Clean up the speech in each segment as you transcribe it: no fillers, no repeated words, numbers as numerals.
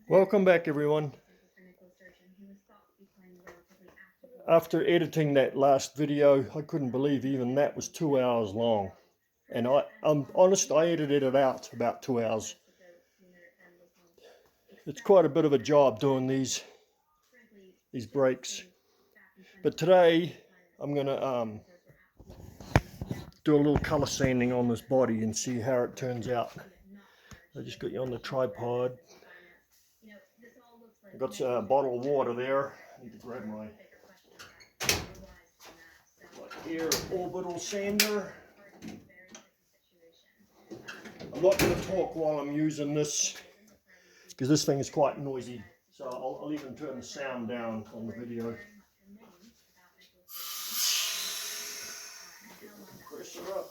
Welcome back, everyone. After editing that last video, I couldn't believe even that was 2 hours long. And I'm honest, I edited it out about 2 hours. It's quite a bit of a job doing these breaks. But today, I'm going to do a little color sanding on this body and see how it turns out. I just got you on the tripod. I've got a bottle of water there. I need to grab my air orbital sander. I'm not going to talk while I'm using this because this thing is quite noisy, so I'll even turn the sound down on the video. Get the compressor up.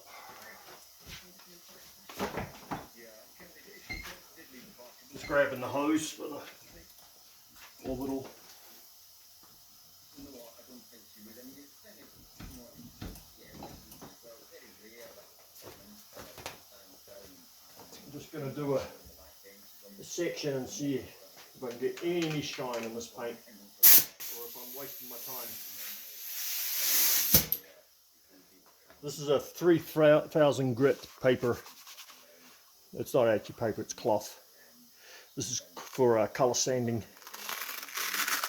Just grabbing the hose for the orbital. I'm just going to do a section and see if I can get any shine in this paint, or if I'm wasting my time. This is a 3000 grit paper. It's not actually paper, it's cloth. This is for color sanding.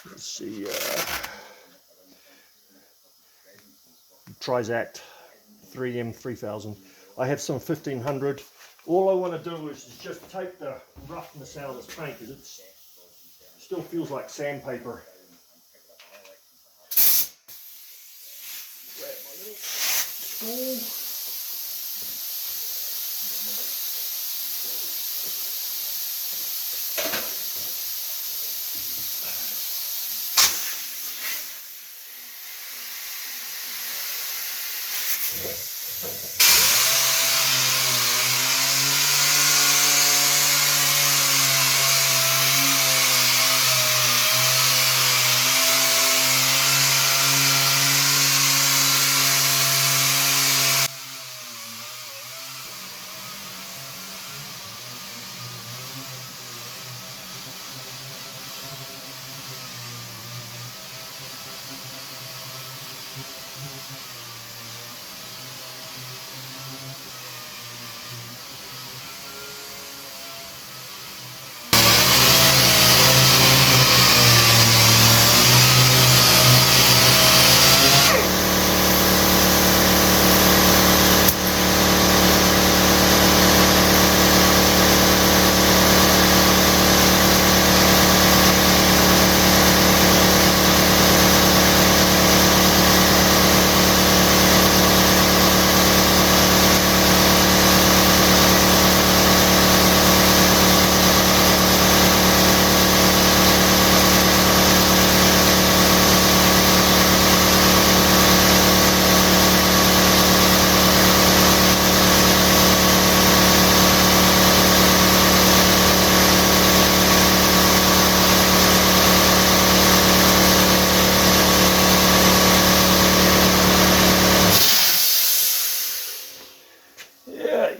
Let's see, Trizact 3M 3000. I have some 1500. All I want to do is just take the roughness out of this paint because it still feels like sandpaper. Grab my little spool.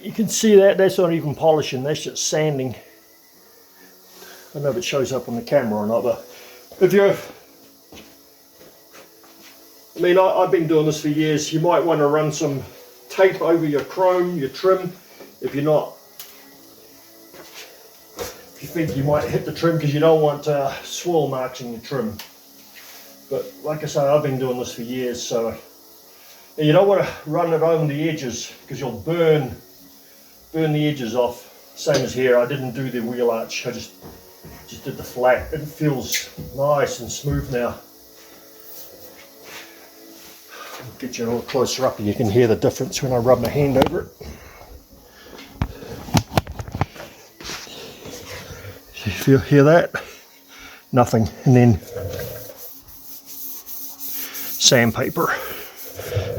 You can see that's not even polishing, that's just sanding. I don't know if it shows up on the camera or not, but if you're, I've been doing this for years. You might want to run some tape over your chrome, your trim, if you think you might hit the trim, because you don't want swirl marks in your trim. But like I say, I've been doing this for years, so you don't want to run it on the edges because you'll burn the edges off. Same as here, I didn't do the wheel arch, I just did the flat. It feels nice and smooth now. I'll get you a little closer up and you can hear the difference when I rub my hand over it. If you hear that, nothing. And then sandpaper,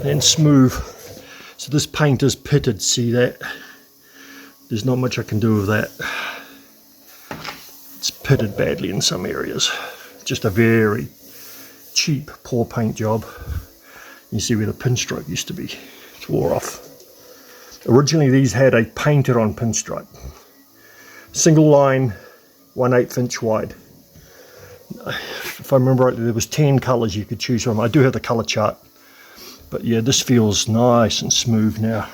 then smooth. So this paint is pitted, see that? There's not much I can do with that. It's pitted badly in some areas. Just a very cheap, poor paint job. You see where the pinstripe used to be. It's wore off. Originally these had a painted on pinstripe. Single line 1/8 inch wide. If I remember rightly, there was 10 colours you could choose from. I do have the colour chart, but yeah, this feels nice and smooth now.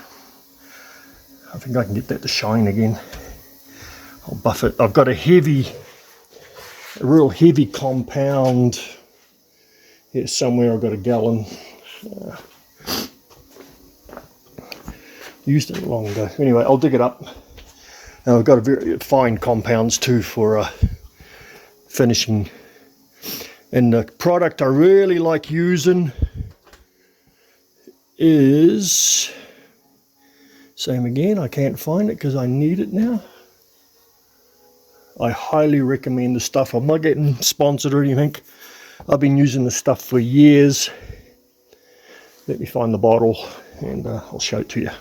I think I can get that to shine again. I'll buff it. I've got a real heavy compound here somewhere. I've got a gallon. Used it long ago. Anyway, I'll dig it up. Now I've got a very fine compounds too for finishing. And the product I really like using is, same again, I can't find it because I need it now. I highly recommend the stuff. I'm not getting sponsored or anything. I've been using this stuff for years. Let me find the bottle and I'll show it to you.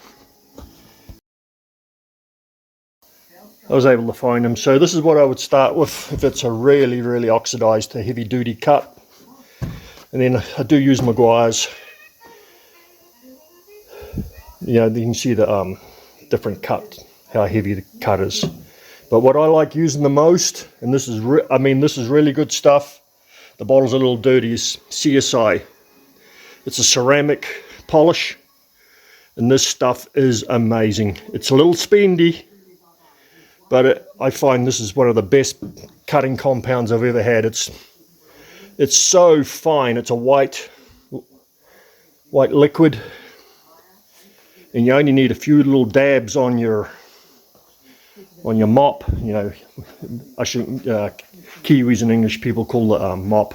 I was able to find them. So this is what I would start with if it's a really, really oxidized, a heavy duty cut. And then I do use Maguire's. You know, you can see the different cut, how heavy the cut is. But what I like using the most, and this is, this is really good stuff. The bottle's a little dirty, is CSI. It's a ceramic polish, and this stuff is amazing. It's a little spendy, but I find this is one of the best cutting compounds I've ever had. It's so fine. It's a white liquid, and you only need a few little dabs on your mop. You know, I shouldn't. Kiwis and English people call it a mop.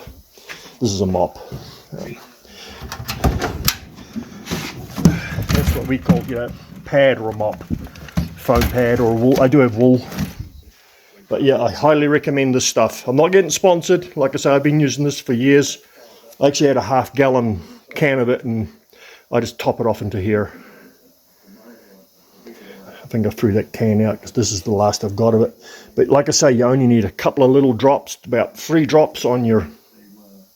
This is a mop. That's what we call, you know, pad or a mop, foam pad or wool. I do have wool, but yeah, I highly recommend this stuff. I'm not getting sponsored. Like I say, I've been using this for years. I actually had a half-gallon can of it, and I just top it off into here. I think I threw that can out because this is the last I've got of it. But like I say, you only need a couple of little drops, about 3 drops on your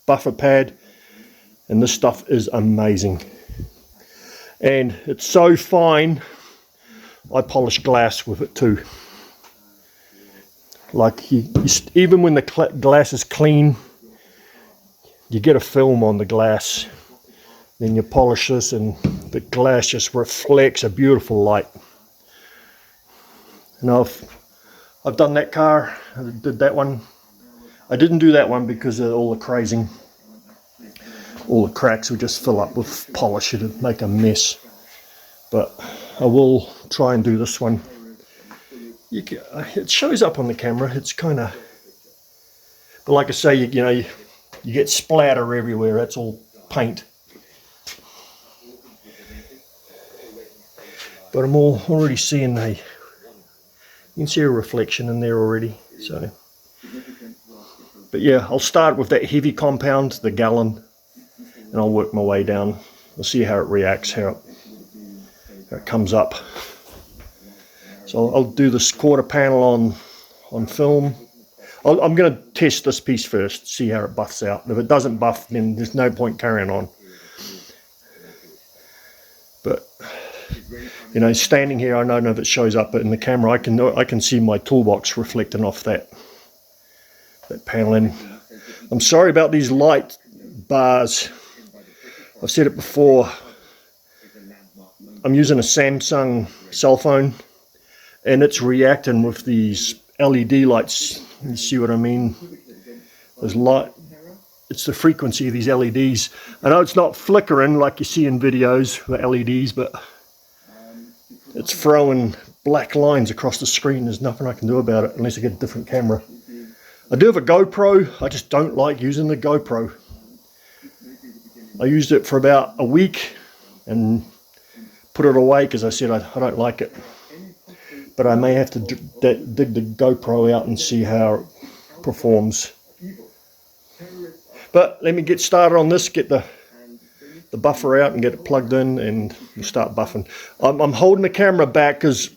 buffer pad, and this stuff is amazing. And it's so fine, I polish glass with it too. Like even when the glass is clean, you get a film on the glass, then you polish this and the glass just reflects a beautiful light. And I've done that car, I did that one. I didn't do that one because of all the crazing. All the cracks would just fill up with polish, it'd make a mess. But I will try and do this one. It shows up on the camera, it's kind of, but like I say, you know, you get splatter everywhere, that's all paint. But I'm already seeing you can see a reflection in there already. So, but yeah, I'll start with that heavy compound, the gallon, and I'll work my way down. We'll see how it reacts, how it comes up. So I'll do this quarter panel on film. I'm going to test this piece first, see how it buffs out. If it doesn't buff, then there's no point carrying on. But you know, standing here, I don't know if it shows up, but in the camera, I can see my toolbox reflecting off that panel. And I'm sorry about these light bars. I've said it before. I'm using a Samsung cell phone, and it's reacting with these LED lights. You see what I mean? There's light. It's the frequency of these LEDs. I know it's not flickering like you see in videos with LEDs, but it's throwing black lines across the screen. There's nothing I can do about it unless I get a different camera. I do have a GoPro. I just don't like using the GoPro. I used it for about a week and put it away because I said I don't like it. But I may have to dig the GoPro out and see how it performs. But let me get started on this, get the buffer out and get it plugged in, and we'll start buffing. I'm holding the camera back because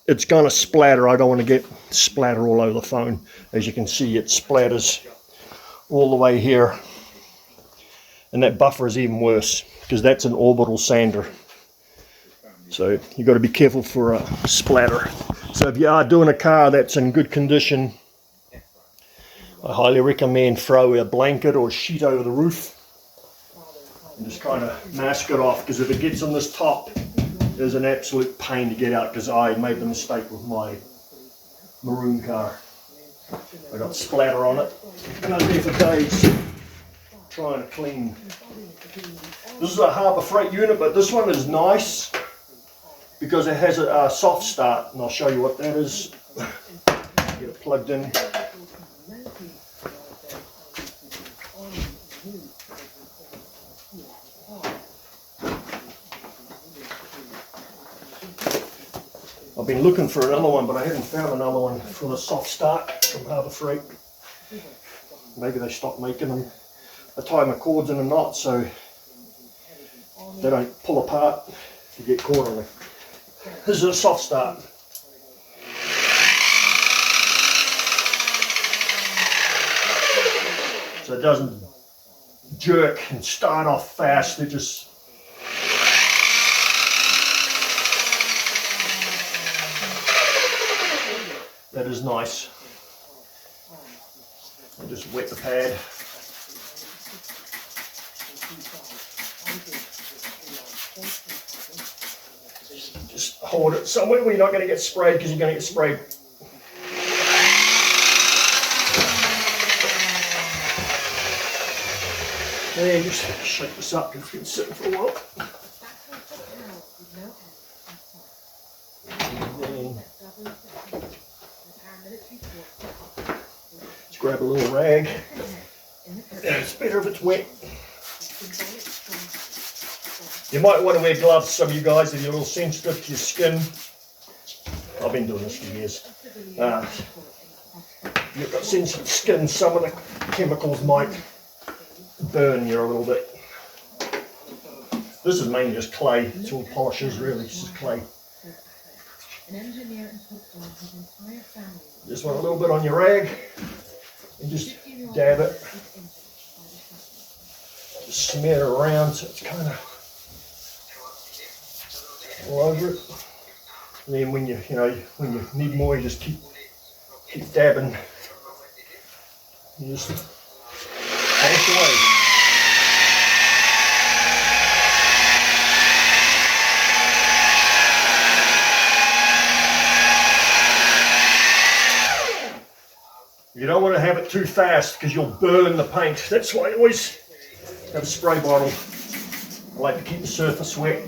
it's going to splatter. I don't want to get splatter all over the phone. As you can see, it splatters all the way here. And that buffer is even worse because that's an orbital sander. So you've got to be careful for a splatter. So if you are doing a car that's in good condition, I highly recommend throw a blanket or a sheet over the roof and just kind of mask it off, because if it gets on this top, it's an absolute pain to get out, because I made the mistake with my maroon car. I got splatter on it and I was there for days trying to clean. This is a Harbour Freight unit, but this one is nice because it has a soft start, and I'll show you what that is. Get it plugged in. I've been looking for another one, but I haven't found another one for the soft start from Harbour Freight. Maybe they stopped making them. I tie my cords in a knot so they don't pull apart if you get caught on it. This is a soft start. So it doesn't jerk and start off fast, it just that is nice. I just wet the pad. Just hold it somewhere where you're not going to get sprayed, because you're going to get sprayed. And just shake this up because it's been sitting for a while. And then just grab a little rag. It's better if it's wet. You might want to wear gloves, some of you guys, if you're a little sensitive to your skin. I've been doing this for years. You've got sensitive skin, some of the chemicals might burn you a little bit. This is mainly just clay. It's all polishes, really. It's just clay. Just want a little bit on your rag and just dab it. Just smear it around so it's kind of all over it. And then when you need more, you just keep dabbing. You just pass away. You don't want to have it too fast because you'll burn the paint. That's why I always have a spray bottle. I like to keep the surface wet.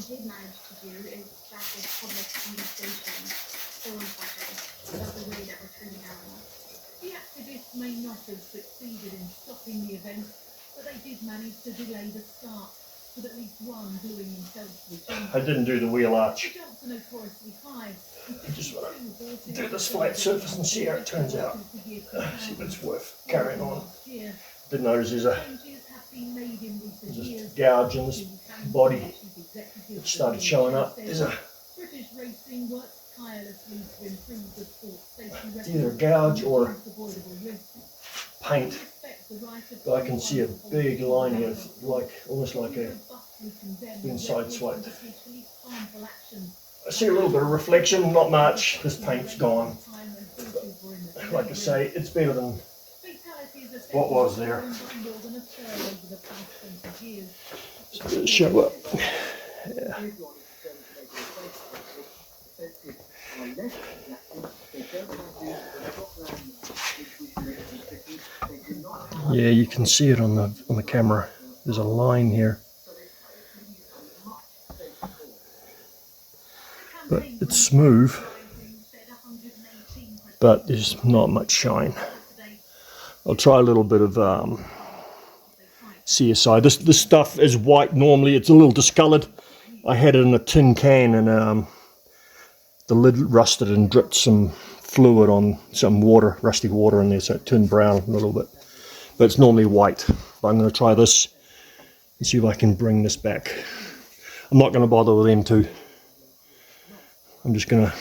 did manage to do is establish public conversation on Saturday about the way that we're treating animals. The activists may not have succeeded in stopping the event, but they did manage to delay the start, with at least one gluing himself to the I didn't do the wheel arch. The jumps are notoriously high. I just want to do this flat surface and see how it turns out. See if it's worth carrying on. Didn't notice there's a gouge in this body. It started showing up. There's a it's either a gouge or paint, but I can see a big line here, like almost like a been side swiped. I see a little bit of reflection, not much. This paint's gone. But like I say, it's better than what was there. So it'll show up. Yeah. Yeah, you can see it on the camera. There's a line here, but it's smooth, but there's not much shine. I'll try a little bit of CSI. This stuff is white normally. It's a little discolored. I had it in a tin can and the lid rusted and dripped some fluid on some water, rusty water in there, so it turned brown a little bit. But it's normally white. But I'm going to try this and see if I can bring this back. I'm not going to bother with them two. I'm just going to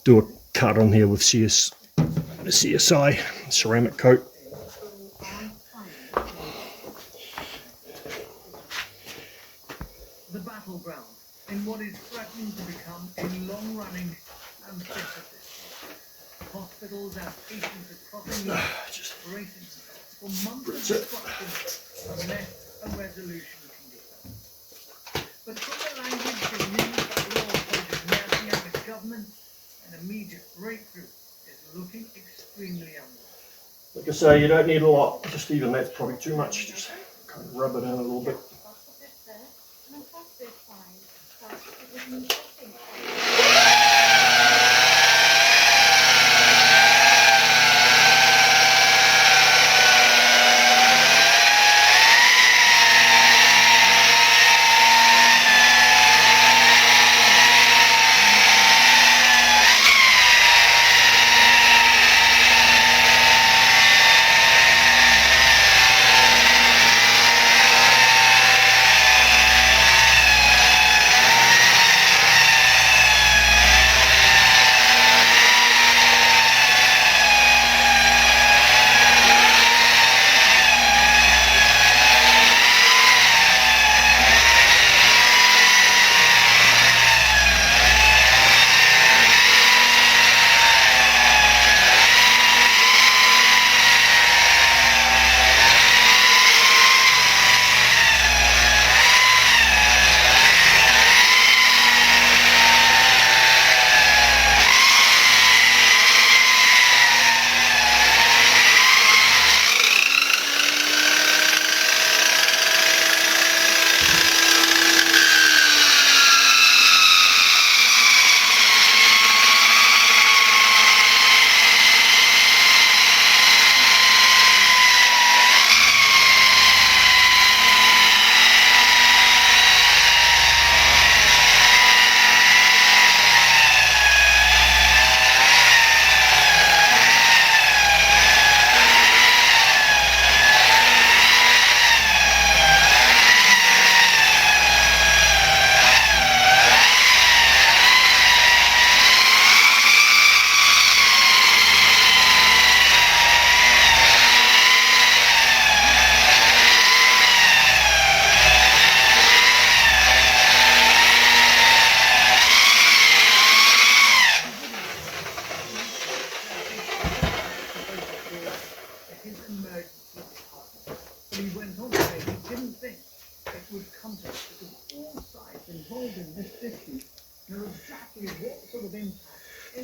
do a cut on here with CSI ceramic coat. The battleground in what is threatening to become a long-running amphitheater. Hospitals and patients across England bracing for months of destruction unless a resolution can be found. But from the language being used by law opposing Mercury and the government, an immediate breakthrough is looking extremely unlikely. Like I say, you don't need a lot. Just even that's probably too much. Just kind of rub it in a little bit.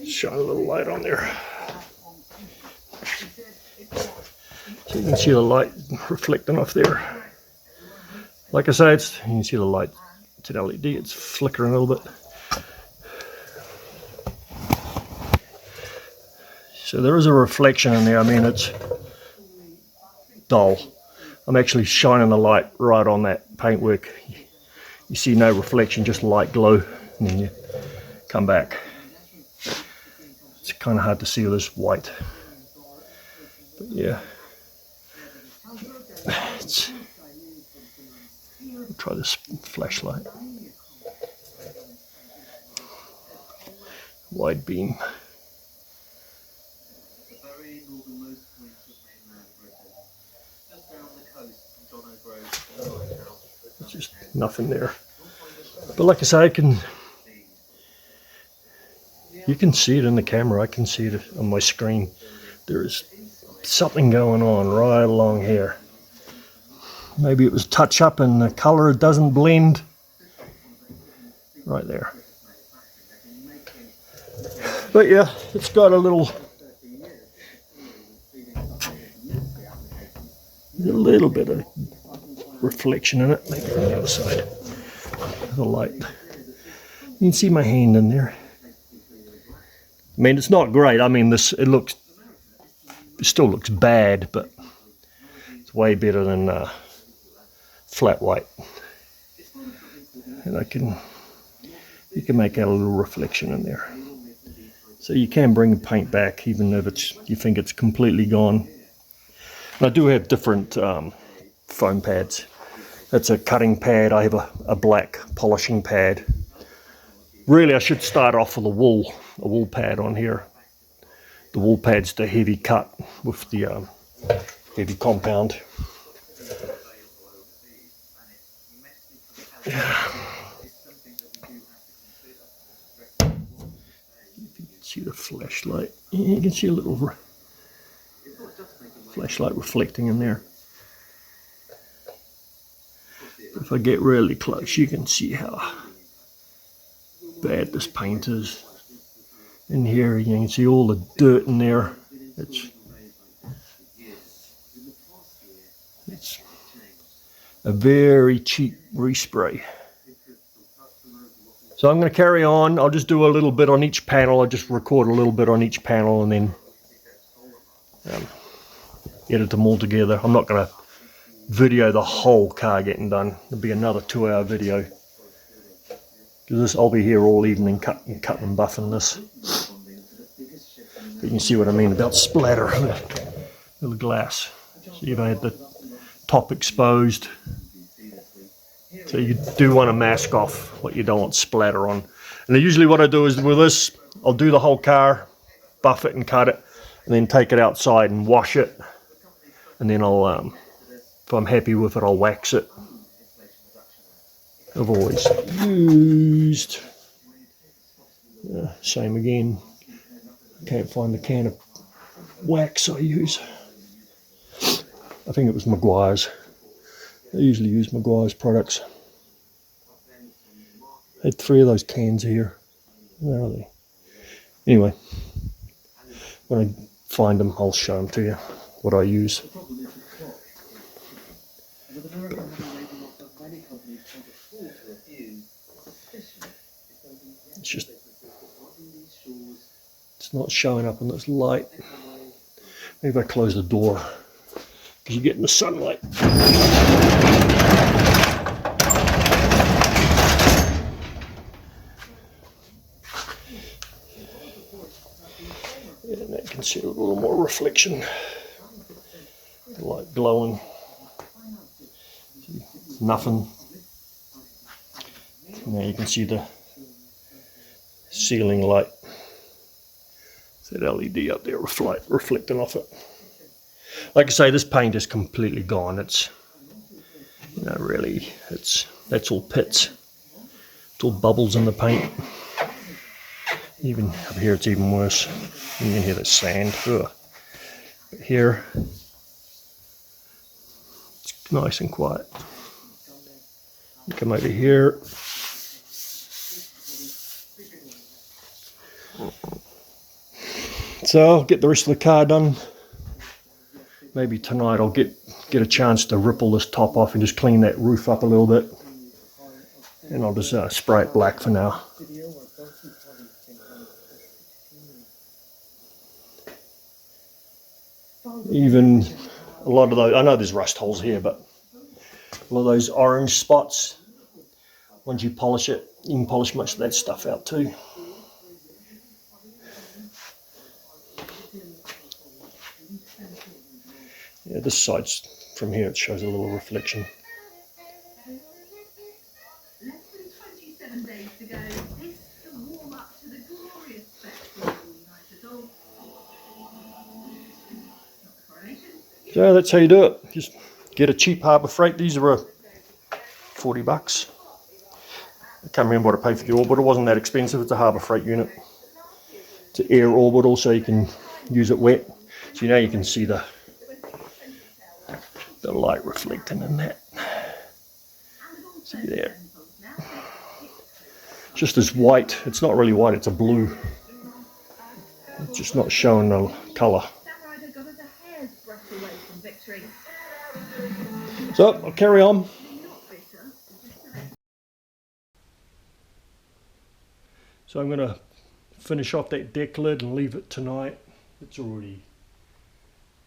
Shine a little light on there. So you can see the light reflecting off there. Like I say, you can see the light It's an LED, it's flickering a little bit. So there is a reflection in there. I mean, it's dull. I'm actually shining the light right on that paintwork. You see no reflection, just light glow, and then you come back. It's kind of hard to see with this white. But yeah. I'll try this flashlight. Wide beam. There's just nothing there. But like I say, you can see it in the camera. I can see it on my screen. There is something going on right along here. Maybe it was touch up and the color doesn't blend. Right there. But yeah, it's got a little bit of reflection in it. Maybe from the other side. The light. You can see my hand in there. I mean, it's not great. I mean, it still looks bad, but it's way better than flat white. And you can make out a little reflection in there. So you can bring the paint back even if you think it's completely gone. And I do have different foam pads. That's a cutting pad. I have a black polishing pad. Really, I should start off with a wool pad on here. The wool pad's the heavy cut with the heavy compound. Yeah. You can see the flashlight. You can see a little flashlight reflecting in there. If I get really close, you can see how bad this paint is. In here, you can see all the dirt in there. It's a very cheap respray. So I'm going to carry on. I'll just do a little bit on each panel. I'll just record a little bit on each panel and then edit them all together. I'm not going to video the whole car getting done. It'll be another 2-hour video. Because I'll be here all evening cutting and buffing this. But you can see what I mean about splatter of the glass. So you've had the top exposed. So you do want to mask off what you don't want splatter on. And then usually what I do is with this, I'll do the whole car, buff it and cut it, and then take it outside and wash it. And then I'll, if I'm happy with it, I'll wax it. I've always used, same again, can't find the can of wax I use. I think it was Maguire's. I usually use Maguire's products. I had 3 of those cans here. Where are they? Anyway, when I find them, I'll show them to you, what I use. It's not showing up in this light. Maybe if I close the door, because you get in the sunlight. And I can see a little more reflection. The light glowing. Nothing. Now you can see the ceiling light. It's that LED up there reflecting off it. Like I say, this paint is completely gone. It's, really, that's all pits. It's all bubbles in the paint. Even up here, it's even worse. You can hear the sand. Ugh. But here, it's nice and quiet. You come over here. So I'll get the rest of the car done. Maybe tonight I'll get a chance to ripple this top off and just clean that roof up a little bit. And I'll just spray it black for now. Even a lot of those, I know there's rust holes here, but a lot of those orange spots, once you polish it, you can polish most of that stuff out too. Yeah, this side's, from here it shows a little reflection. Less than 27 days to go. This the warm up to the glorious spectacle. Nice at all. Not the coronation. So that's how you do it. Just get a cheap Harbour Freight. These are $40. I can't remember what I paid for the orbital. It wasn't that expensive. It's a Harbour Freight unit. It's an air orbital, so you can use it wet. So now you can see the light reflecting in that. See there. Just as white. It's not really white, it's a blue. It's just not showing the colour. So I'll carry on. So I'm going to finish off that deck lid and leave it tonight. It's already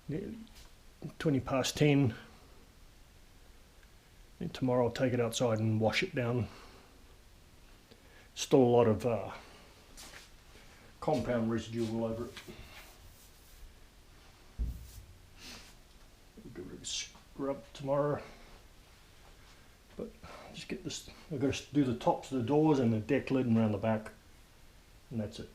nearly 20 past 10. And tomorrow I'll take it outside and wash it down. Still a lot of compound residue all over it. Give it a scrub tomorrow. But just get this, I've got to do the tops of the doors and the deck lid and around the back. And that's it.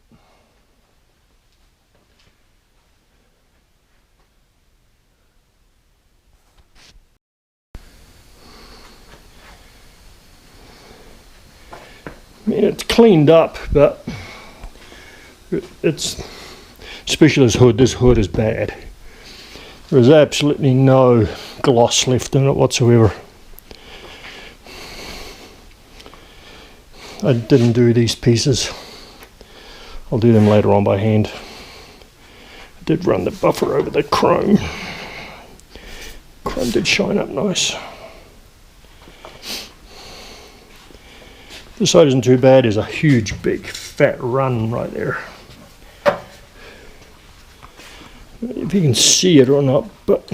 I mean, it's cleaned up, but it's, especially this hood is bad. There's absolutely no gloss left in it whatsoever. I didn't do these pieces. I'll do them later on by hand. I did run the buffer over the chrome. Chrome did shine up nice. This side isn't too bad. There's a huge, big, fat run right there. If you can see it or not, but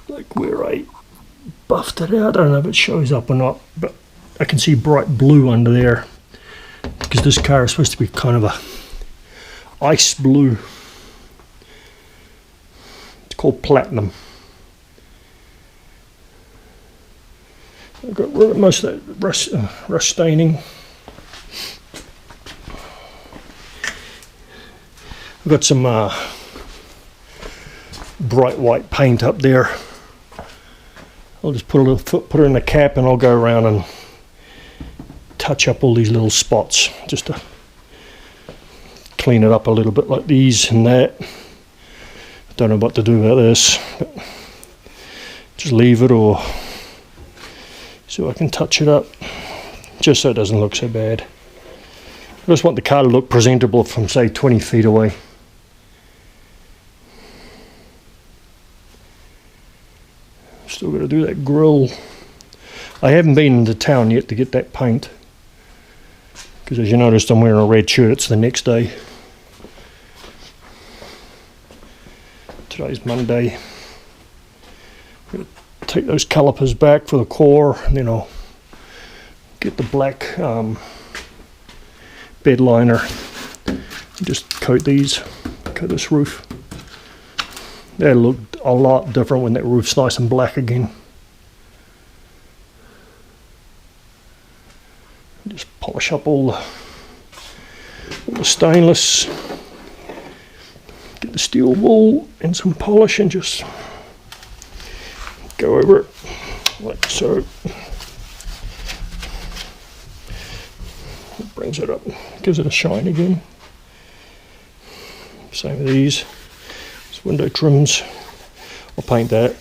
like where I buffed it out, I don't know if it shows up or not, but I can see bright blue under there because this car is supposed to be kind of a ice blue. It's called platinum. I've got rid of most of that rust staining. I've got some bright white paint up there. I'll just put it in the cap, and I'll go around and touch up all these little spots just to clean it up a little bit, like these and that. I don't know what to do about this, but just leave it, or so I can touch it up just so it doesn't look so bad. I just want the car to look presentable from, say, 20 feet away. Still got to do that grille. I haven't been into town yet to get that paint, because as you noticed, I'm wearing a red shirt. It's the next day. Today's Monday. I'm going to take those calipers back for the core, and then I'll get the black bed liner and just coat this roof. That'll look a lot different when that roof's nice and black again. Just polish up all the stainless, get the steel wool and some polish, and just go over it like so. It brings it up, gives it a shine again. Same with these. This window trims, I'll paint that.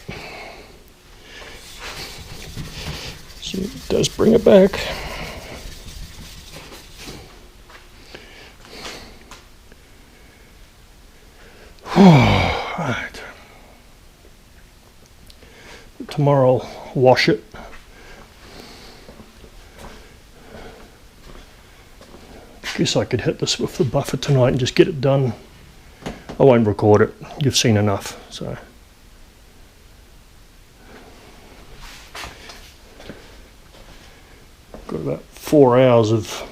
See, it does bring it back. Right. Tomorrow I'll wash it, Guess I could hit this with the buffer tonight and just get it done. I won't record it, you've seen enough, so. Got about 4 hours of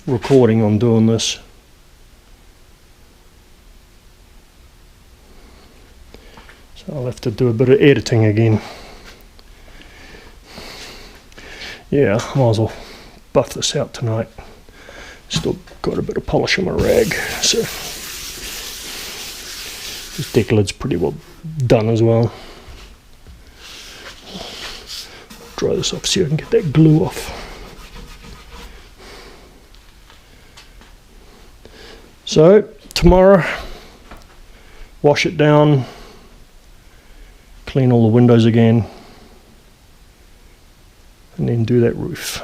recording on doing this. So I'll have to do a bit of editing again. Yeah, I might as well buff this out tonight. Still got a bit of polish on my rag, so this deck lid's pretty well done as well. Dry this off so I can get that glue off. So tomorrow, wash it down, clean all the windows again, and then do that roof.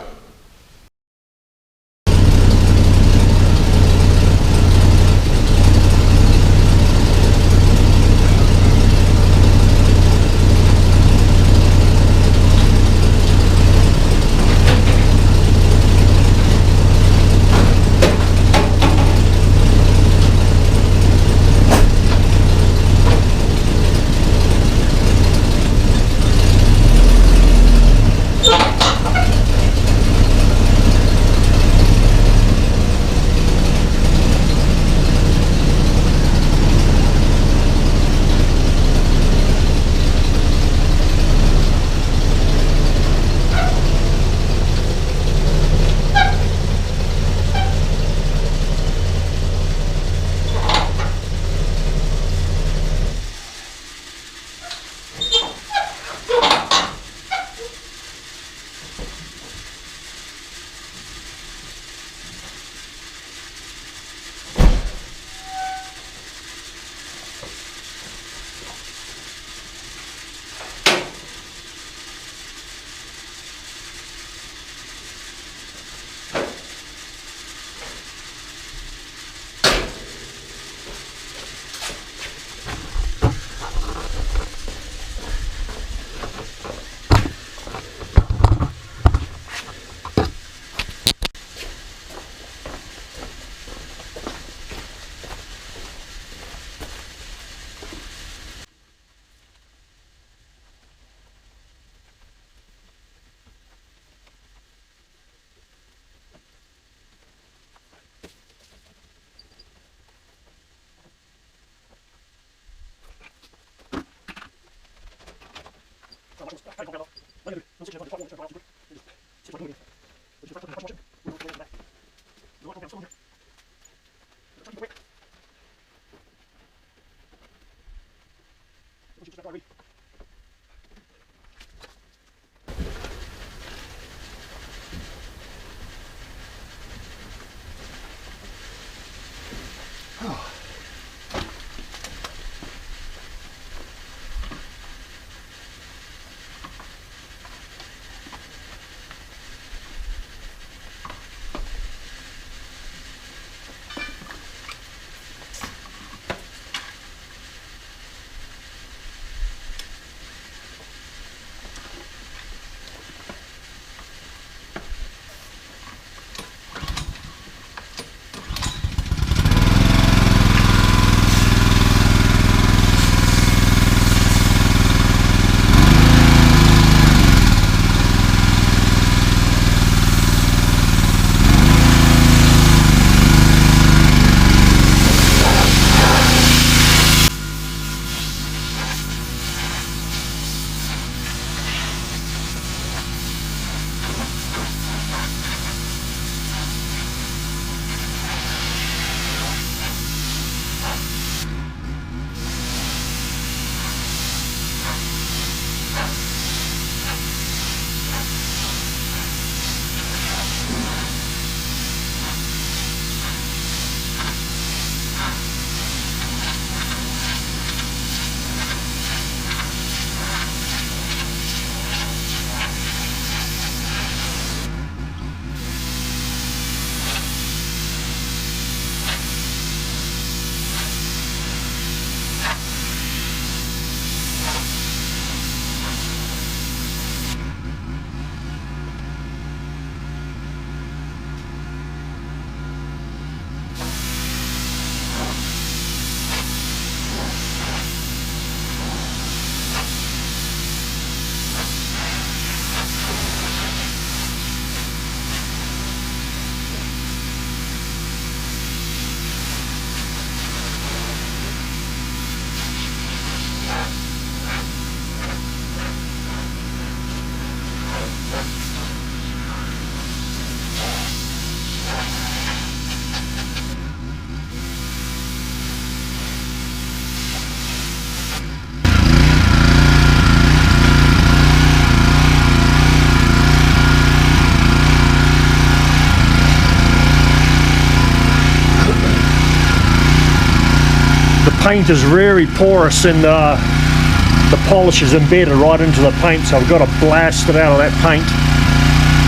paint is very porous and the polish is embedded right into the paint, so I've got to blast it out of that paint.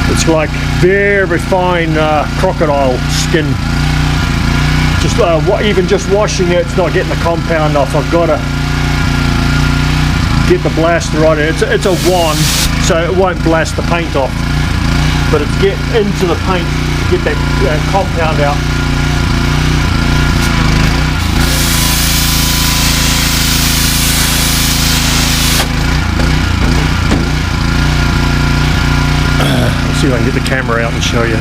It's like very fine crocodile skin. Just even just washing it, it's not getting the compound off. I've got to get the blaster right in. It's a wand, so it won't blast the paint off, but it's get into the paint to get that compound out. Let's see if I can get the camera out and show you.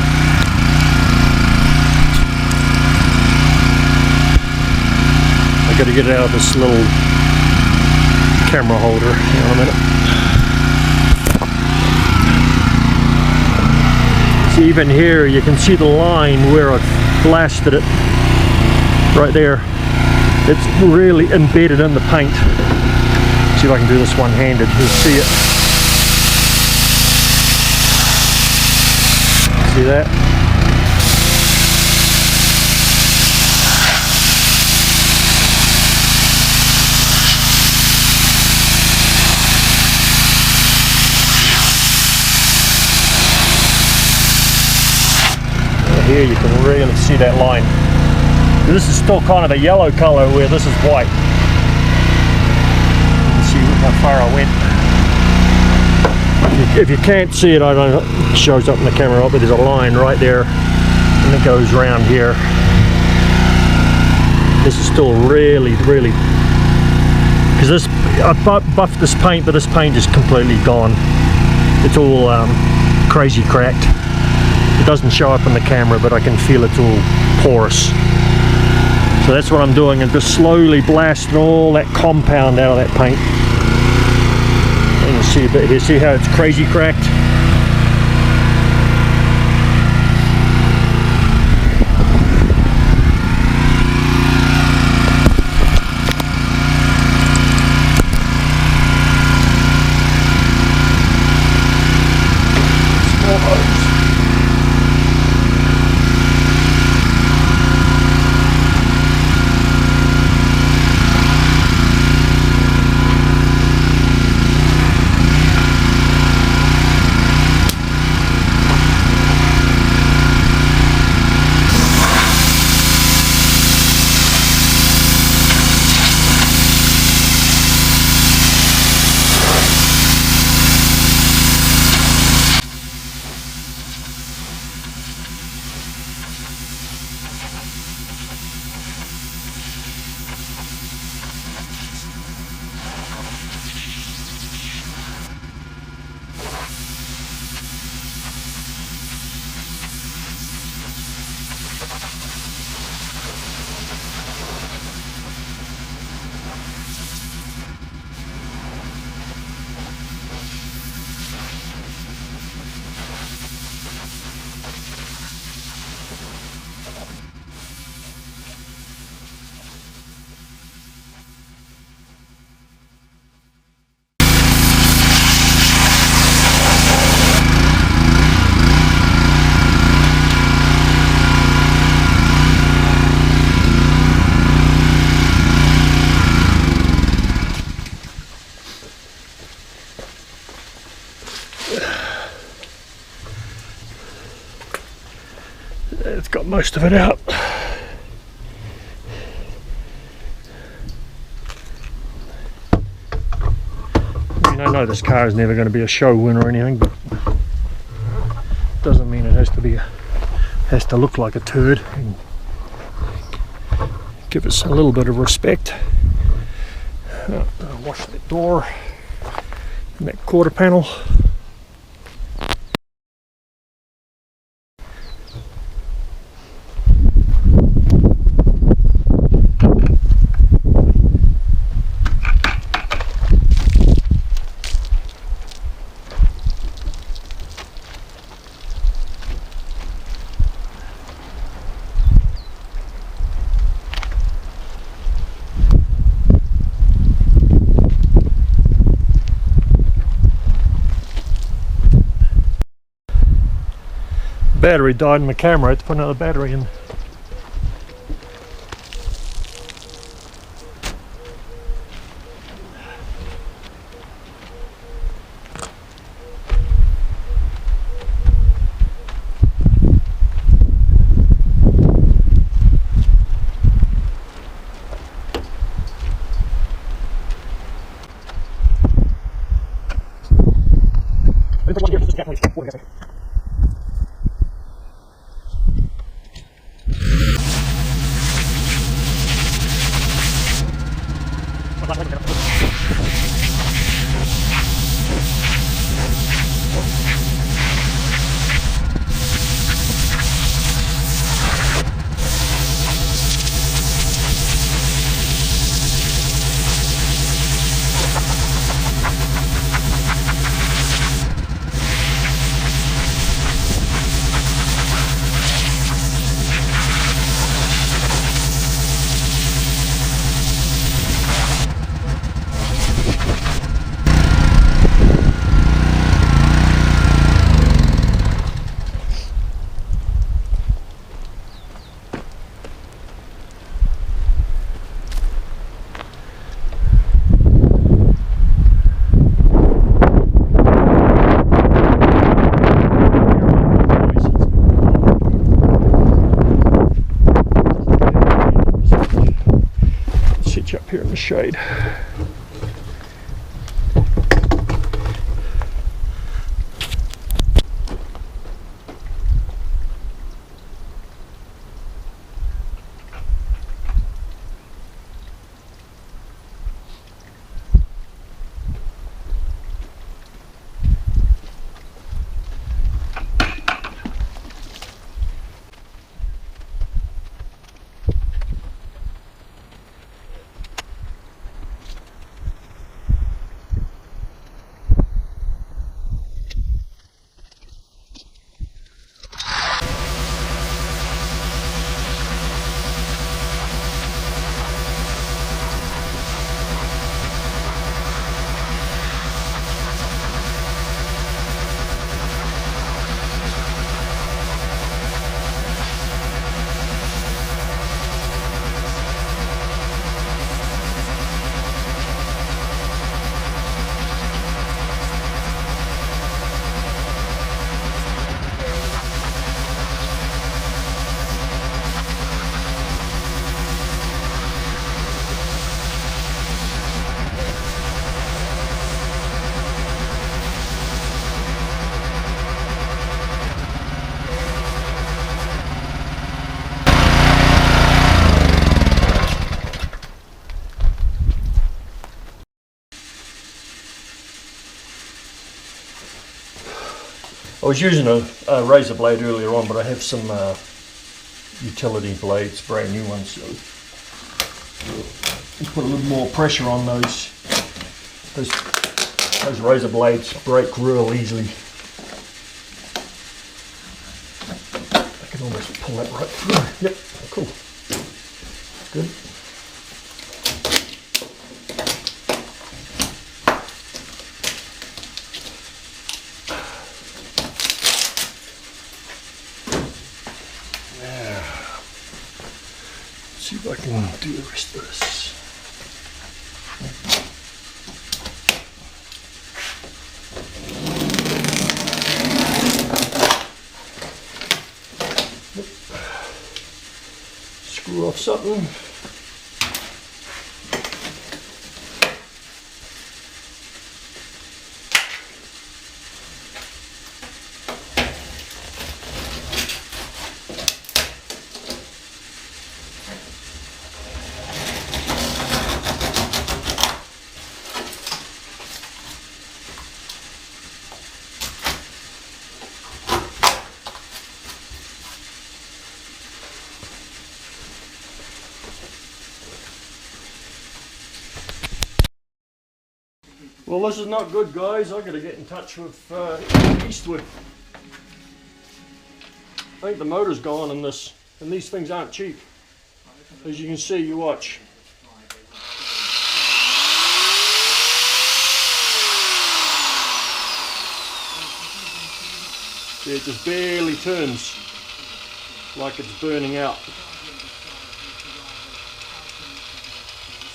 I got to get it out of this little camera holder. Hang on a minute. See, even here you can see the line where I've blasted it. Right there. It's really embedded in the paint. See if I can do this one-handed. You'll see it. See that? Here you can really see that line. This is still kind of a yellow color where this is white. You can see how far I went. If you can't see it, I don't know, it shows up in the camera, but there's a line right there and it goes around here. This is still really, because this, I buffed this paint, but this paint is completely gone. It's all crazy cracked. It doesn't show up in the camera, but I can feel it's all porous. So that's what I'm doing, and just slowly blasting all that compound out of that paint. And you see a bit here, see how it's crazy cracked? It's got most of it out. I mean, I know this car is never going to be a show win or anything, but doesn't mean it has to look like a turd. And give us a little bit of respect. Wash that door and that quarter panel. Battery died in the camera. I had to put another battery in. Get you up here in the shade. I was using a razor blade earlier on, but I have some utility blades, brand new ones, so put a little more pressure on those. Those razor blades break real easily. I can almost pull that right through. Yep, cool. Good. See if I can do the rest of this. Screw off something. Well, this is not good, guys. I've got to get in touch with Eastwood. I think the motor's gone in this, and these things aren't cheap. As you can see, you watch. See, it just barely turns, like it's burning out.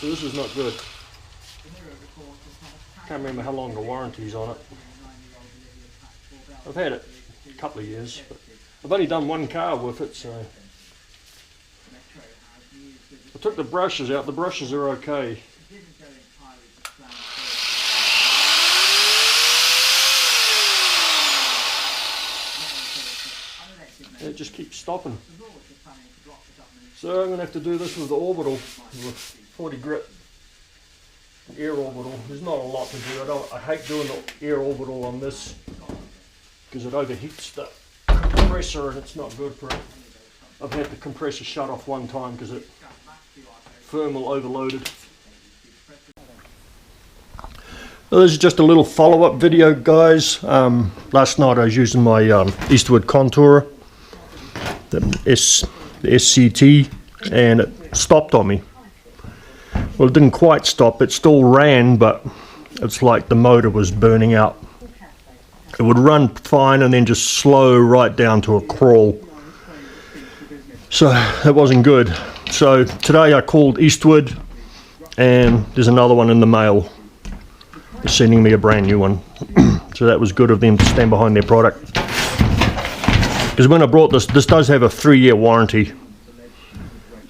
So this is not good. Can't remember how long the warranty's on it. I've had it a couple of years, but I've only done one car with it, so. I took the brushes out. The brushes are okay. It just keeps stopping. So I'm going to have to do this with the orbital, with 40 grit air orbital. There's not a lot to do. I hate doing the air orbital on this because it overheats the compressor and it's not good for it. I've had the compressor shut off one time because it thermal overloaded. Well, this is just a little follow-up video, guys. Last night I was using my Eastwood Contourer, the SCT, and it stopped on me. Well, it didn't quite stop, it still ran, but it's like the motor was burning out. It would run fine and then just slow right down to a crawl. So that wasn't good. So today I called Eastwood, and there's another one in the mail. They're sending me a brand new one. So that was good of them to stand behind their product. Because when I brought this does have a 3-year warranty.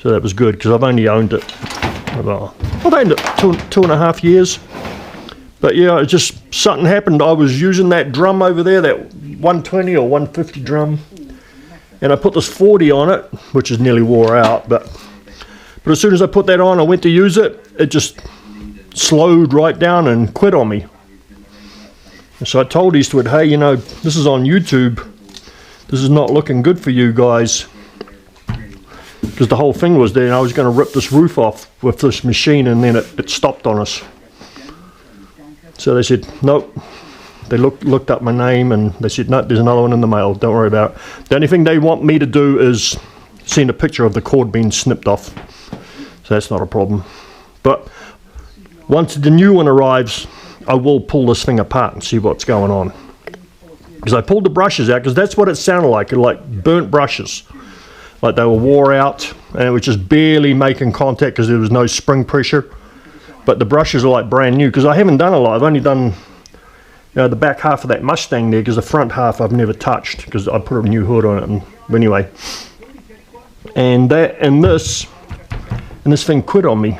So that was good, because I've only owned it about I've owned it 2.5 years. But yeah, it just, something happened. I was using that drum over there, that 120 or 150 drum, and I put this 40 on it, which is nearly wore out, but as soon as I put that on, I went to use it, it just slowed right down and quit on me. And so I told Eastwood, hey, you know, this is on YouTube. This is not looking good for you guys. Because the whole thing was there, and I was going to rip this roof off with this machine, and then it stopped on us. So they said, nope. They looked up my name, and they said, no, there's another one in the mail. Don't worry about it. The only thing they want me to do is send a picture of the cord being snipped off. So that's not a problem. But once the new one arrives, I will pull this thing apart and see what's going on. Because I pulled the brushes out, because that's what it sounded like burnt brushes. Like they were wore out, and it was just barely making contact because there was no spring pressure. But the brushes are like brand new, because I haven't done a lot. I've only done, you know, the back half of that Mustang there, because the front half I've never touched, because I put a new hood on it. And anyway, and this thing quit on me,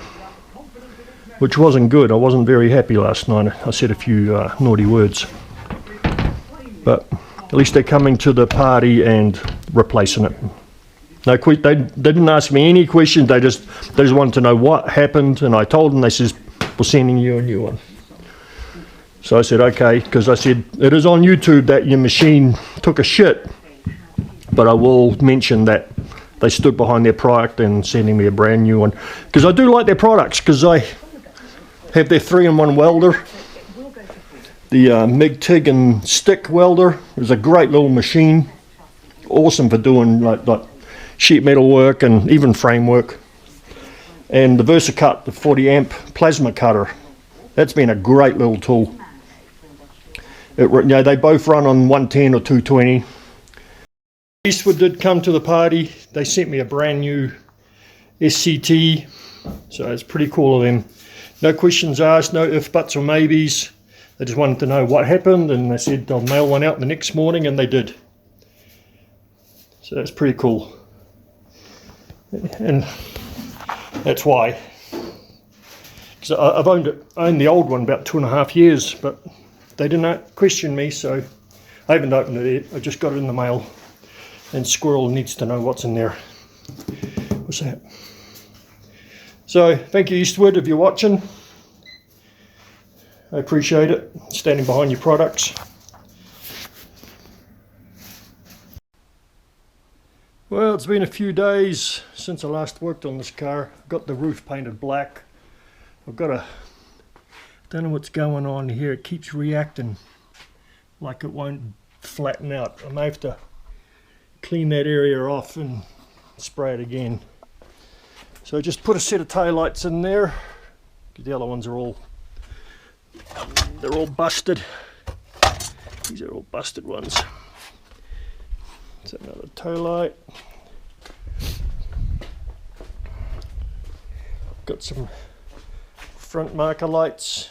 which wasn't good. I wasn't very happy last night. I said a few naughty words, but at least they're coming to the party and replacing it. No, they didn't ask me any questions. They just wanted to know what happened, and I told them. They says, we're sending you a new one. So I said, okay, because I said, it is on YouTube that your machine took a shit, but I will mention that they stood behind their product and sending me a brand new one. Because I do like their products, because I have their 3-in-1 welder. The MIG, TIG and stick welder is a great little machine. Awesome for doing like sheet metal work and even framework. And the VersaCut, the 40 amp plasma cutter, that's been a great little tool. You know, they both run on 110 or 220. Eastwood did come to the party. They sent me a brand new SCT, so it's pretty cool of them. No questions asked, no ifs, buts or maybes. They just wanted to know what happened, and they said they'll mail one out the next morning, and they did. So that's pretty cool. And that's why. Because I've owned the old one about 2.5 years, but they didn't question me, so I haven't opened it yet. I just got it in the mail, and Squirrel needs to know what's in there. What's that? So thank you, Eastwood, if you're watching. I appreciate it, standing behind your products. Well, it's been a few days since I last worked on this car. I've got the roof painted black. Don't know what's going on here. It keeps reacting like it won't flatten out. I may have to clean that area off and spray it again. So I just put a set of taillights in there. The other ones are they're all busted. These are all busted ones. That's another toe light. Got some front marker lights,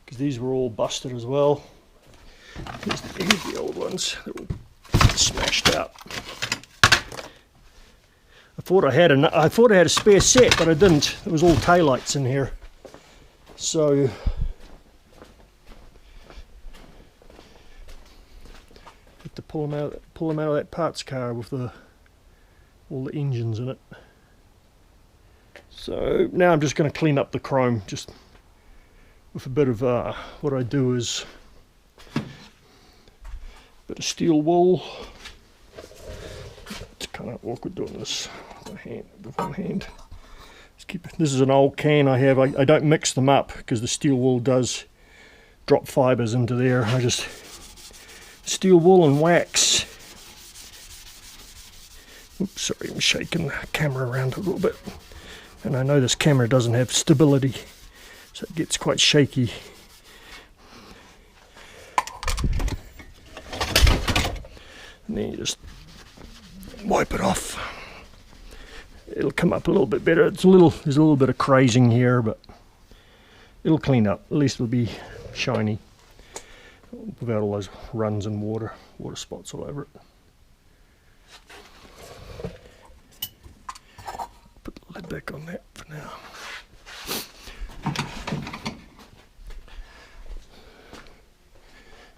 because these were all busted as well. Here's the old ones. They're all smashed out. I thought I had a spare set, but I didn't. It was all taillights in here. So have to pull them out of that parts car with all the engines in it. So now I'm just going to clean up the chrome, just with a bit of what I do is a bit of steel wool. It's kind of awkward doing this with one hand. This is an old can I have. I don't mix them up because the steel wool does drop fibers into there. I just steel wool and wax. Oops, sorry, I'm shaking the camera around a little bit. And I know this camera doesn't have stability, so it gets quite shaky. And then you just wipe it off. It'll come up a little bit better. There's a little bit of crazing here, but it'll clean up. At least it'll be shiny without all those runs and water spots all over it. Put the lid back on that for now.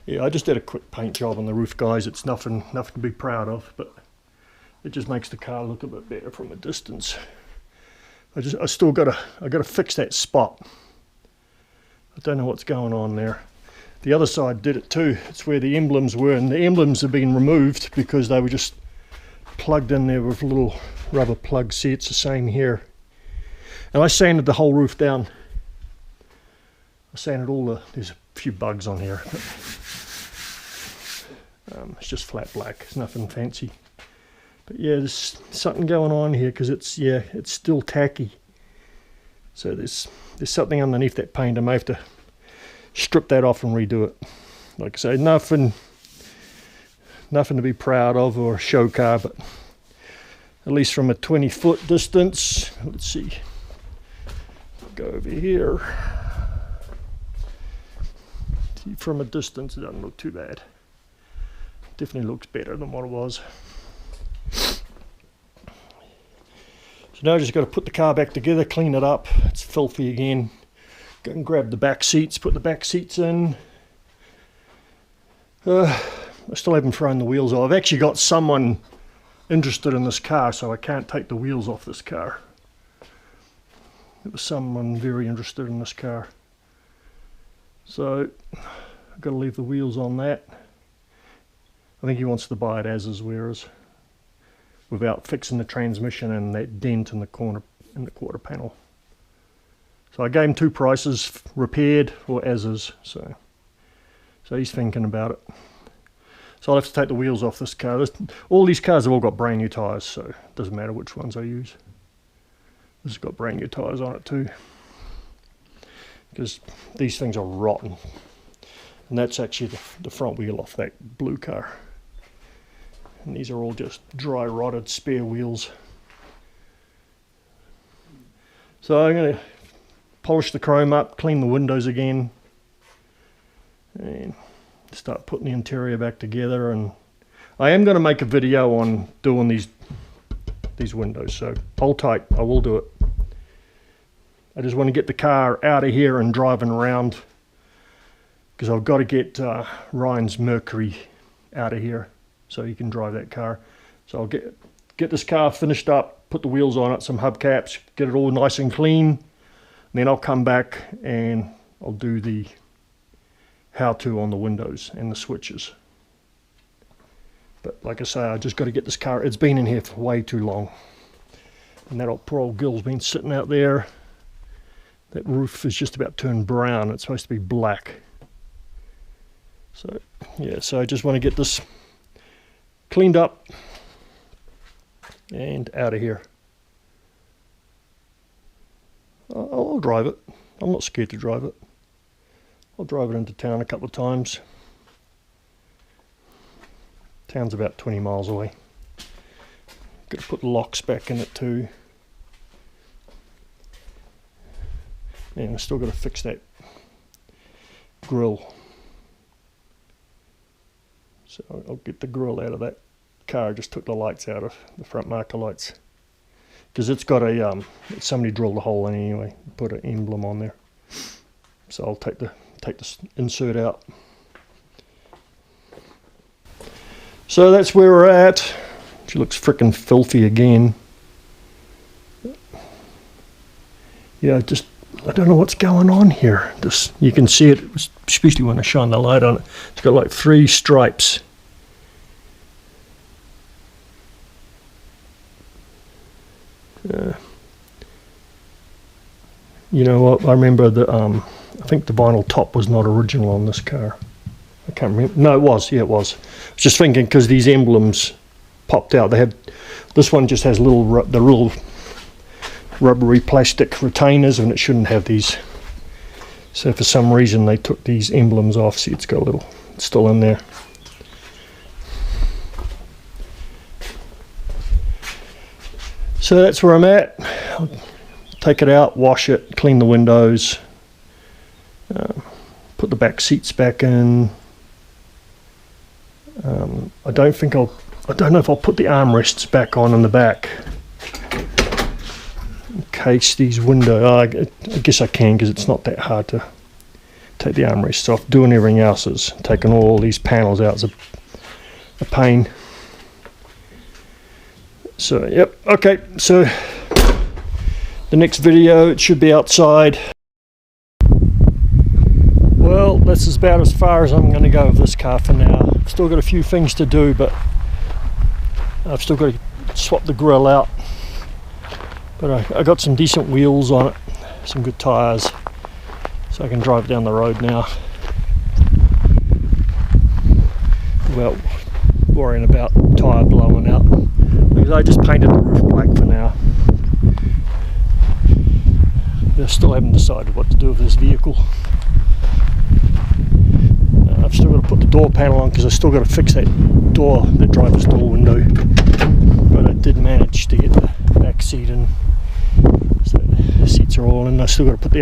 Yeah, I just did a quick paint job on the roof, guys. It's nothing to be proud of, but it just makes the car look a bit better from a distance. I still gotta fix that spot. I don't know what's going on there. The other side did it too. It's where the emblems were, and the emblems have been removed because they were just plugged in there with little rubber plugs. See, it's the same here. And I sanded the whole roof down. I sanded there's a few bugs on here. But, it's just flat black. It's nothing fancy. But yeah, there's something going on here because it's still tacky. So there's something underneath that paint. I may have to strip that off and redo it. Like I say, nothing to be proud of or show car, but at least from a 20-foot distance. Let's see. Go over here. See, from a distance, it doesn't look too bad. Definitely looks better than what it was. So now I just got to put the car back together, clean it up. It's filthy again. Go and grab the back seats, put the back seats in. I still haven't thrown the wheels off. I've actually got someone interested in this car, so I can't take the wheels off this car. There was someone very interested in this car. So I've got to leave the wheels on that. I think he wants to buy it as is, whereas without fixing the transmission and that dent in the quarter panel. So I gave him two prices, repaired or as is. So he's thinking about it. So I'll have to take the wheels off this car. All these cars have all got brand new tyres, so it doesn't matter which ones I use. This has got brand new tyres on it too. Because these things are rotten. And that's actually the front wheel off that blue car. And these are all just dry rotted spare wheels. So I'm going to polish the chrome up, clean the windows again, and start putting the interior back together. And I am going to make a video on doing these windows, so hold tight, I will do it. I just want to get the car out of here and driving around, because I've got to get Ryan's Mercury out of here so he can drive that car. So I'll get this car finished up, put the wheels on it, some hubcaps, get it all nice and clean, and then I'll come back and I'll do the how-to on the windows and the switches. But like I say, I just got to get this car, it's been in here for way too long. And that poor old girl's been sitting out there. That roof is just about turned brown. It's supposed to be black. So yeah, so I just want to get this cleaned up and out of here. I'll drive it. I'm not scared to drive it. I'll drive it into town a couple of times. Town's about 20 miles away. Got to put the locks back in it too. And I still got to fix that grill. So I'll get the grill out of that car. I just took the lights out of the front marker lights, because it's got a somebody drilled a hole in it anyway, put an emblem on there. So I'll take the insert out. So that's where we're at. She looks freaking filthy again. Yeah, I don't know what's going on here. You can see it, especially when I shine the light on it. It's got like 3 stripes. You know what? I remember I think the vinyl top was not original on this car. I can't remember. No, it was. Yeah, it was. I was just thinking because these emblems popped out. This one just has the little rubbery plastic retainers, and it shouldn't have these. So for some reason they took these emblems off. See, it's still in there. So that's where I'm at. I'll take it out, wash it, clean the windows, put the back seats back in. I don't know if I'll put the armrests back on in the back. In case these windows, I guess I can, because it's not that hard to take the armrests off. Doing everything else is taking all these panels out is a pain. So yep, okay, so the next video, it should be outside. Well, this is about as far as I'm going to go with this car for now. I've still got a few things to do, but I've still got to swap the grille out. But I got some decent wheels on it, some good tyres, so I can drive down the road now without worrying about tyre blowing out. Because I just painted the roof black for now. I still haven't decided what to do with this vehicle. I've still got to put the door panel on because I've still got to fix that door, the driver's door window. But I did manage to get the back seat in. So the seats are all in. I still got to put the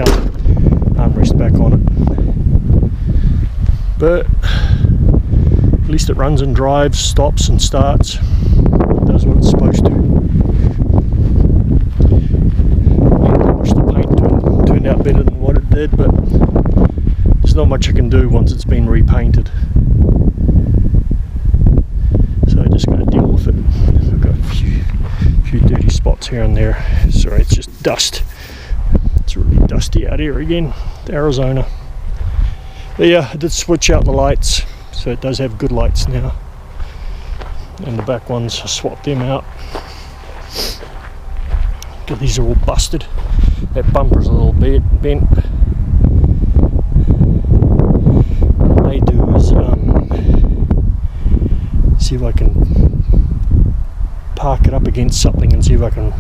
armrest back on it. But at least it runs and drives, stops and starts. It does what it's supposed to. I wish the paint turned out better than what it did, but there's not much I can do once it's been repainted. So I just got to deal with it. I've got a few dirty spots here and there. Sorry, it's just dust. It's really dusty out here again, Arizona. But yeah, I did switch out the lights, so it does have good lights now. And the back ones, I swapped them out. Because these are all busted. That bumper's a little bit bent. What I may do is see if I can park it up against something and see if I can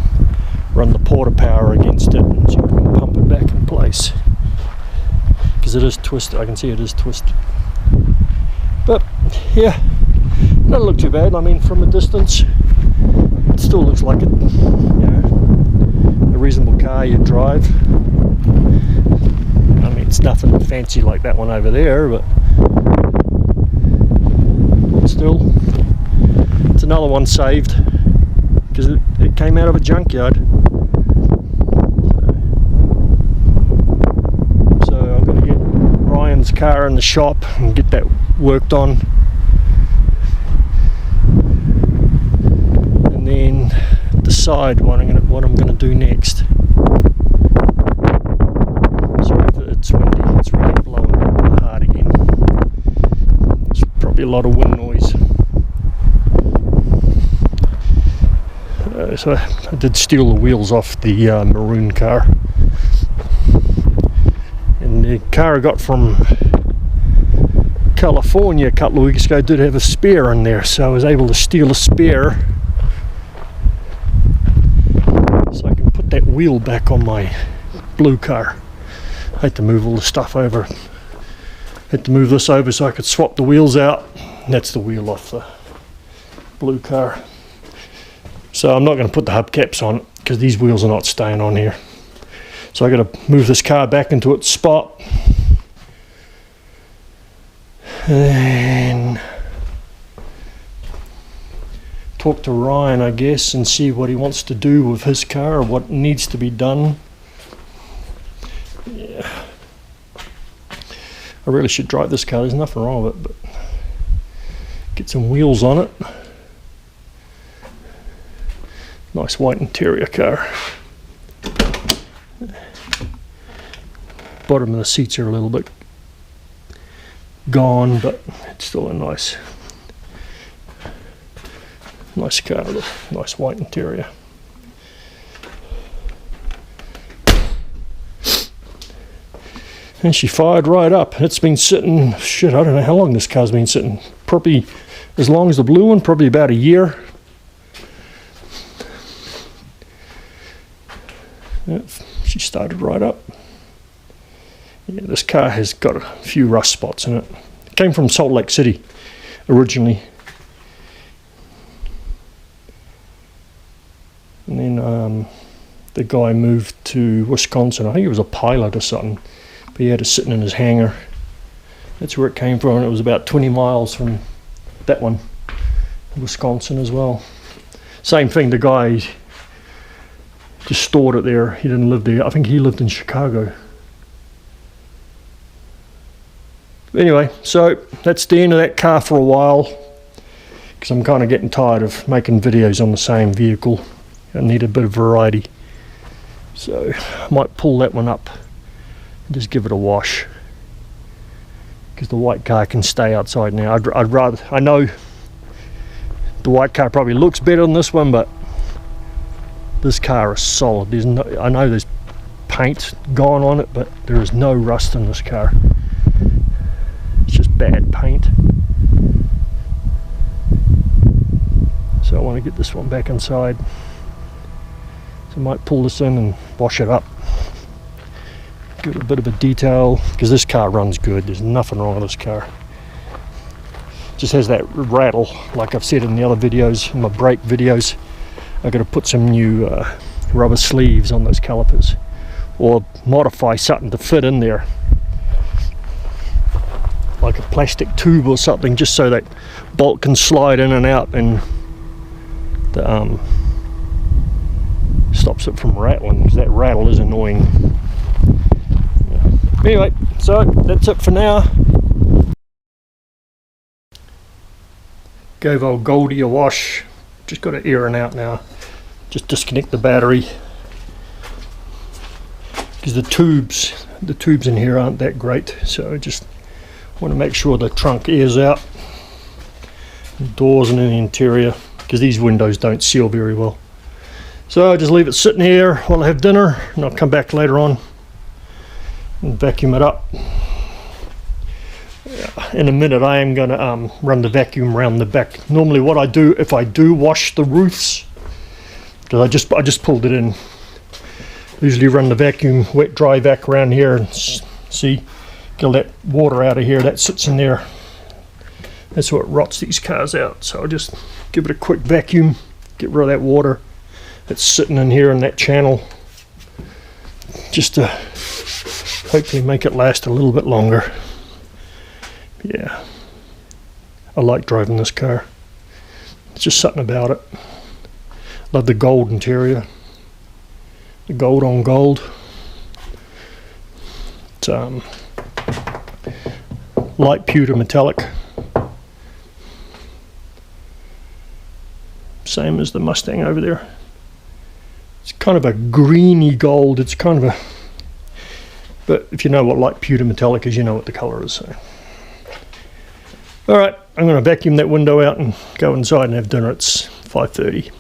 run the porta power against it and see if I can pump it back in place. Because it is twisted, I can see it is twisted. But yeah, doesn't look too bad. I mean, from a distance, it still looks like it, you know, a reasonable car you drive. I mean, it's nothing fancy like that one over there, but still, it's another one saved because it came out of a junkyard. So I'm going to get Ryan's car in the shop and get that worked on. And then decide what I'm going to do next. Sorry if it's windy, it's really blowing hard again. There's probably a lot of wind noise. So I did steal the wheels off the maroon car. And the car I got from California a couple of weeks ago did have a spare in there, so I was able to steal a spare so I can put that wheel back on my blue car. I had to move all the stuff over. I had to move this over so I could swap the wheels out. And that's the wheel off the blue car. So I'm not going to put the hubcaps on it because these wheels are not staying on here. So I got to move this car back into its spot. And talk to Ryan, I guess, and see what he wants to do with his car or what needs to be done. Yeah. I really should drive this car, there's nothing wrong with it, but get some wheels on it. Nice white interior car. Bottom of the seats are a little bit gone, but it's still a nice car with a nice white interior. And she fired right up. It's been sitting, shit, I don't know how long this car's been sitting. Probably as long as the blue one, probably about a year. Yep, she started right up. Yeah, this car has got a few rust spots in it. It came from Salt Lake City originally. And then the guy moved to Wisconsin. I think he was a pilot or something. But he had it sitting in his hangar. That's where it came from. And it was about 20 miles from that one, Wisconsin as well. Same thing, the guy just stored it there. He didn't live there. I think he lived in Chicago. Anyway, so that's the end of that car for a while, because I'm kind of getting tired of making videos on the same vehicle. I need a bit of variety. So I might pull that one up and just give it a wash, because the white car can stay outside now. I'd rather, I know the white car probably looks better than this one, but this car is solid. There's no, I know there's paint gone on it, but there is no rust in this car. It's just bad paint. So I want to get this one back inside. So I might pull this in and wash it up. Give it a bit of a detail, because this car runs good. There's nothing wrong with this car. Just has that rattle, like I've said in the other videos, in my brake videos. I've got to put some new rubber sleeves on those calipers, or modify something to fit in there, like a plastic tube or something, just so that bolt can slide in and out, and the stops it from rattling, because that rattle is annoying. Yeah. Anyway, so that's it for now. Gave old Goldie a wash. Just got to air it out now. Just disconnect the battery, because the tubes in here aren't that great. So I just want to make sure the trunk airs out, the doors and in the interior, because these windows don't seal very well. So I just leave it sitting here while I have dinner, and I'll come back later on and vacuum it up. In a minute I am going to run the vacuum around the back. Normally what I do, if I do wash the roofs, because I just pulled it in, usually run the vacuum, wet dry vac around here, and see, get all that water out of here that sits in there. That's what rots these cars out. So I'll just give it a quick vacuum, get rid of that water that's sitting in here in that channel, just to hopefully make it last a little bit longer. Yeah, I like driving this car. It's just something about it. Love the gold interior, the gold on gold. It's light pewter metallic, same as the Mustang over there. It's kind of a greeny gold. It's kind of a, but if you know what light pewter metallic is, you know what the color is. So. Alright, I'm going to vacuum that window out and go inside and have dinner. It's 5:30.